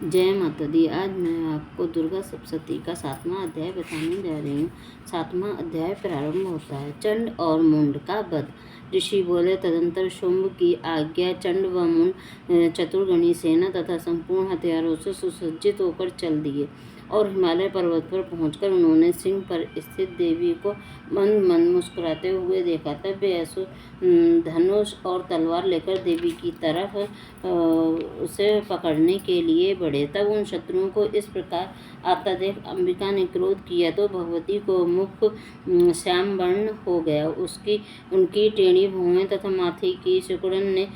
जय माता दी। आज मैं आपको दुर्गा सप्तशती का 7वां अध्याय बताने जा रही हूँ। 7वां अध्याय प्रारंभ होता है। चंड और मुंड का वध। ऋषि बोले, तदंतर शुंभ की आज्ञा चंड व मुंड चतुर्गणी सेना तथा संपूर्ण हथियारों से सुसज्जित होकर चल दिए और हिमालय पर्वत पर पहुंचकर उन्होंने सिंह पर स्थित देवी को मंद मंद मुस्कुराते हुए देखा। तब वे असुर धनुष और तलवार लेकर देवी की तरफ उसे पकड़ने के लिए बढ़े। तब उन शत्रुओं को इस प्रकार आता देख अंबिका ने क्रोध किया तो भगवती को मुख श्याम वर्ण हो गया। उनकी टेढ़ी भुवें तथा माथे की सिकुड़न ने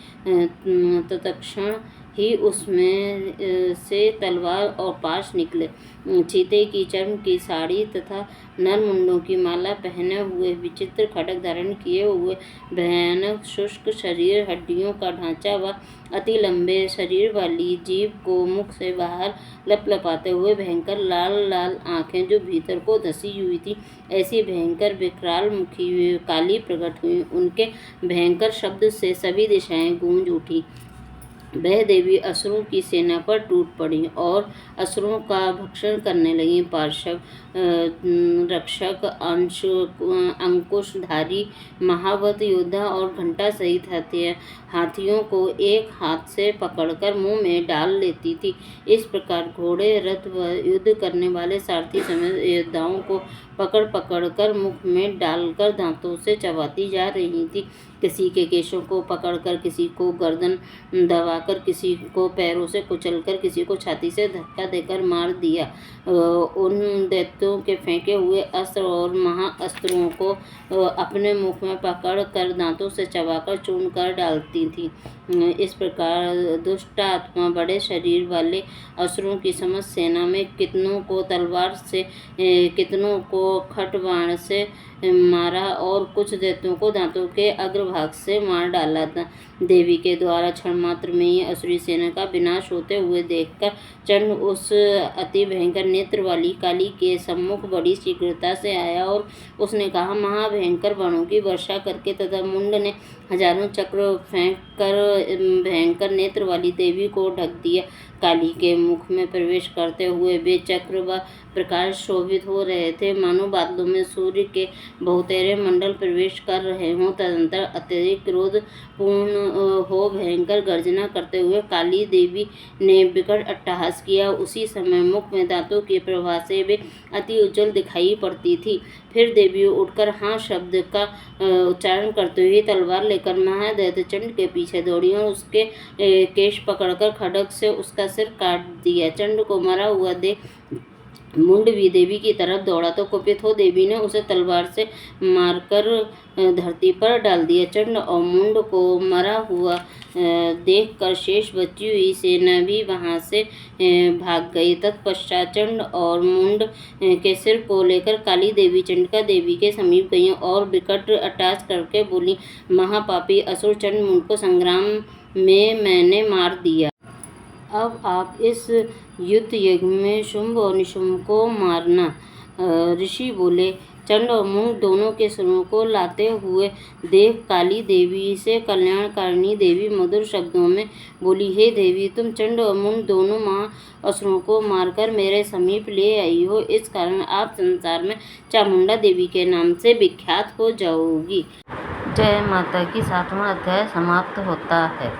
तत्क्षण ही उसमें से तलवार और पाश निकले। चीते की चर्म की साड़ी तथा नरमुंडों की माला पहने हुए, विचित्र खड्ग धारण किए हुए, भयानक शुष्क शरीर, हड्डियों का ढांचा व अति लंबे शरीर वाली जीभ को मुख से बाहर लपलपाते हुए भयंकर लाल लाल आंखें जो भीतर को धसी हुई थी, ऐसी भयंकर विकराल मुखी काली प्रकट हुई। उनके भयंकर शब्द से सभी दिशाएं गूंज उठी। वह देवी असुरों की सेना पर टूट पड़ी और असुरों का भक्षण करने लगी। पार्श्व रक्षक, अंकुशधारी, महावत योद्धा और घंटा सहित हाथियों को एक हाथ से पकड़कर मुंह में डाल लेती थी। इस प्रकार घोड़े, रथ व युद्ध करने वाले सारथी समेत योद्धाओं को पकड़ पकड़ कर मुख में डालकर दांतों से चबाती जा रही थी। किसी के केशों को पकड़कर, किसी को गर्दन दबाकर, किसी को पैरों से कुचलकर, किसी को छाती से धक्का देकर मार दिया। उन दैत्यों के फेंके हुए अस्त्र और महाअस्त्रों को अपने मुख में पकड़ कर दांतों से चबाकर चूर्ण कर डालती थी। इस प्रकार दुष्ट आत्मा बड़े शरीर वाले असुरों की समस्त सेना में कितनों को तलवार से, कितनों को खटवाण से मारा और कुछ दैत्यों को दांतों के अग्रभाग से मार डाला था। देवी के द्वारा क्षण मात्र में ही असुरी सेना का विनाश होते हुए देखकर चंड उस अति भयंकर नेत्र वाली काली के सम्मुख बड़ी शीघ्रता से आया और उसने कहा, महाभयंकर बाणों की वर्षा करके तथा मुंड ने हजारों चक्र फेंक कर भयंकर नेत्र वाली देवी को ढक दिया। काली के मुख में प्रवेश करते हुए वे चक्र व प्रकाश शोभित हो रहे थे, मानो बादलों में सूर्य के बहुतेरे मंडल प्रवेश कर रहे हों। तदंतर अत्यधिक क्रोध पूर्ण हो भयंकर गर्जना करते हुए काली देवी ने विकट अट्टहास किया। उसी समय मुख में दांतों की प्रभा से वे अति उज्ज्वल दिखाई पड़ती थी। फिर देवी उठकर हाँ शब्द का उच्चारण करते हुए तलवार लेकर महादैत्य चंड के पीछे दौड़ी और उसके केश पकड़कर खड्ग से उसका सिर काट दिया। चंड को मरा हुआ देख मुंड भी देवी की तरफ दौड़ा तो कुपित हो देवी ने उसे तलवार से मारकर धरती पर डाल दिया। चंड और मुंड को मरा हुआ देखकर शेष बची हुई सेना भी वहां से भाग गई। तत्पश्चात चंड और मुंड के सिर को लेकर काली देवी चंडिका देवी के समीप गई और विकट अट्टहास करके बोली, महापापी असुर चंड मुंड को संग्राम में मैंने मार दिया। अब आप इस युद्ध यज्ञ में शुंभ और निशुंभ को मारना। ऋषि बोले, चंड और मुंड दोनों के सिरों को लाते हुए देख काली देवी से कल्याणकारिणी देवी मधुर शब्दों में बोली, हे देवी, तुम चंड और मुंड दोनों महाअसुरों को मारकर मेरे समीप ले आई हो। इस कारण आप संसार में चामुंडा देवी के नाम से विख्यात हो जाओगी। जय माता की। 7वां अध्याय समाप्त होता है।